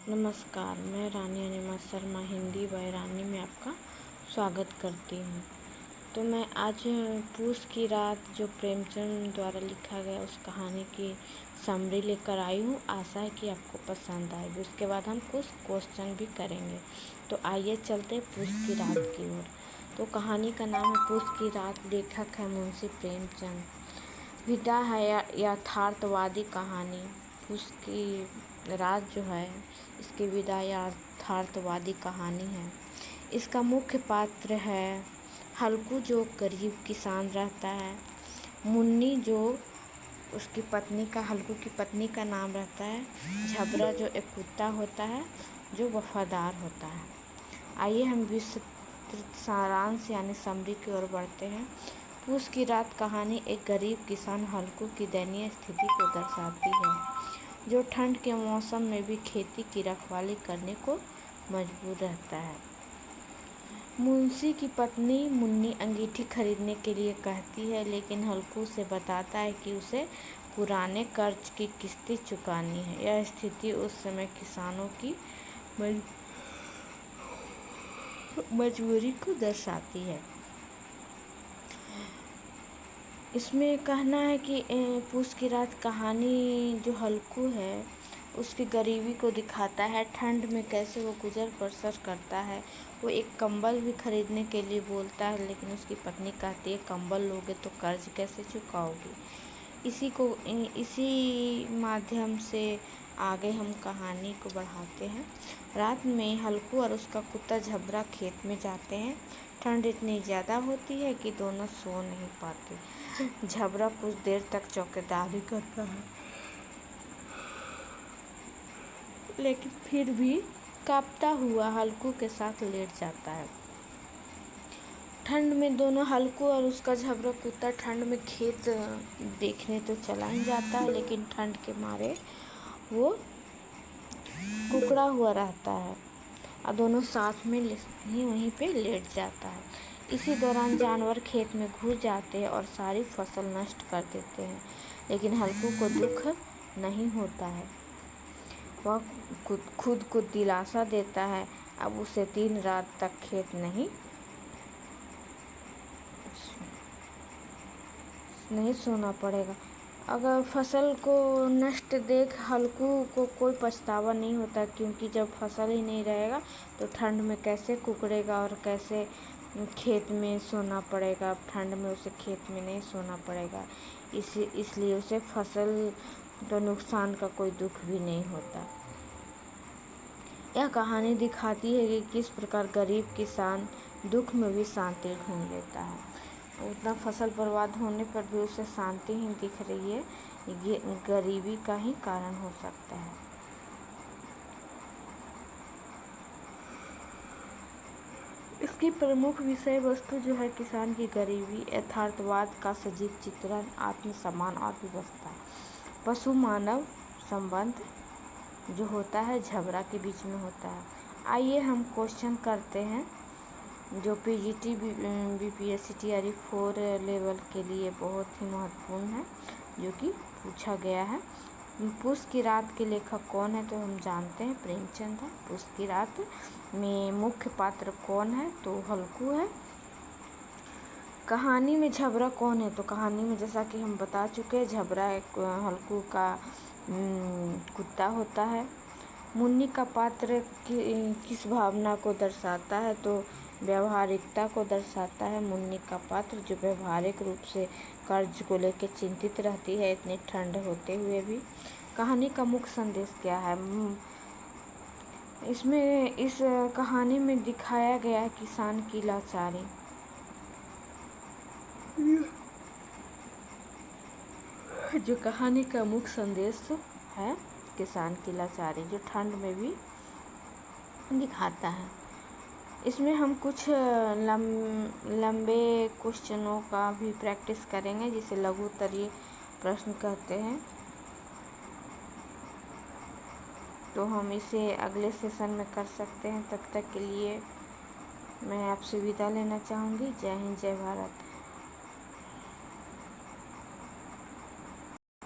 नमस्कार, मैं रानी अनिमा शर्मा हिंदी बाय रानी में आपका स्वागत करती हूँ। तो मैं आज पूस की रात जो प्रेमचंद द्वारा लिखा गया उस कहानी की समरी लेकर आई हूँ। आशा है कि आपको पसंद आएगी। उसके बाद हम कुछ क्वेश्चन भी करेंगे। तो आइए चलते पूस की रात की ओर। तो कहानी का नाम है पूस की रात। लेखक है मुंशी प्रेमचंद। विदा है यथार्थवादी कहानी। पूस की रात जो है इसकी विदा यथार्थवादी कहानी है। इसका मुख्य पात्र है हल्कू जो गरीब किसान रहता है, मुन्नी जो उसकी पत्नी का हल्कू की पत्नी का नाम रहता है, झबरा जो एक कुत्ता होता है जो वफादार होता है। आइए हम विस्तृत सारांश यानी समरी की ओर बढ़ते हैं। पूस की रात कहानी एक गरीब किसान हल्कू की दयनीय स्थिति को दर्शाती है, जो ठंड के मौसम में भी खेती की रखवाली करने को मजबूर रहता है। मुंशी की पत्नी मुन्नी अंगीठी खरीदने के लिए कहती है, लेकिन हल्कू से बताता है कि उसे पुराने कर्ज की किस्तें चुकानी है। यह स्थिति उस समय किसानों की मजबूरी को दर्शाती है। इसमें कहना है कि पूस की रात कहानी जो हल्कू है उसकी गरीबी को दिखाता है। ठंड में कैसे वो गुजर बसर करता है। वो एक कंबल भी खरीदने के लिए बोलता है, लेकिन उसकी पत्नी कहती है कंबल लोगे तो कर्ज कैसे चुकाओगी। इसी माध्यम से आगे हम कहानी को बढ़ाते हैं। रात में हल्कू और उसका कुत्ता झबरा खेत में जाते हैं। ठंड इतनी ज़्यादा होती है कि दोनों सो नहीं पाते। झबरा कुछ देर तक चौकीदारी करता है, लेकिन फिर भी कांपता हुआ हल्कू के साथ लेट जाता है। ठंड में दोनों हल्कू और उसका झबरा कुत्ता ठंड में खेत देखने तो चला ही जाता है, लेकिन ठंड के मारे वो कुकड़ा हुआ रहता है और दोनों साथ में ही वहीं पे लेट जाता है। इसी दौरान जानवर खेत में घुस जाते हैं और सारी फसल नष्ट कर देते हैं, लेकिन हल्कू को दुख नहीं होता है। वह खुद को दिलासा देता है अब उसे 3 रात तक खेत नहीं सोना पड़ेगा। अगर फसल को नष्ट देख हल्कू को कोई पछतावा नहीं होता, क्योंकि जब फसल ही नहीं रहेगा तो ठंड में कैसे कुकड़ेगा और कैसे खेत में सोना पड़ेगा। अब ठंड में उसे खेत में नहीं सोना पड़ेगा, इसलिए उसे फसल तो नुकसान का कोई दुख भी नहीं होता। यह कहानी दिखाती है कि किस प्रकार गरीब किसान दुख में भी शांति ढूंढ लेता है। उतना फसल बर्बाद होने पर भी उसे शांति ही दिख रही है। ये गरीबी का ही कारण हो सकता है। इसकी प्रमुख विषय वस्तु जो है किसान की गरीबी, यथार्थवाद का सजीव चित्रण, आत्मसम्मान और व्यवस्था, पशु मानव संबंध जो होता है झबरा के बीच में होता है। आइए हम क्वेश्चन करते हैं जो पीजीटी बीपीएससी तैयारी 4 लेवल के लिए बहुत ही महत्वपूर्ण है, जो कि पूछा गया है। पूस की रात के लेखक कौन है तो हम जानते हैं प्रेमचंद है। पूस की रात में मुख्य पात्र कौन है तो हल्कू है। कहानी में झबरा कौन है तो कहानी में जैसा कि हम बता चुके हैं झबरा एक हल्कू का कुत्ता होता है। मुन्नी का पात्र किस भावना को दर्शाता है तो व्यवहारिकता को दर्शाता है। मुन्नी का पात्र जो व्यवहारिक रूप से कर्ज को लेकर चिंतित रहती है इतनी ठंड होते हुए भी। कहानी का मुख्य संदेश क्या है? इसमें इस कहानी में दिखाया गया है किसान की लाचारी। जो कहानी का मुख्य संदेश है किसान की लाचारी, जो ठंड में भी दिखाता है। इसमें हम कुछ लंबे क्वेश्चनों का भी प्रैक्टिस करेंगे, जिसे लघु उत्तरीय प्रश्न कहते हैं। तो हम इसे अगले सेशन में कर सकते हैं। तब तक के लिए मैं आपसे विदा लेना चाहूँगी। जय हिंद, जय भारत।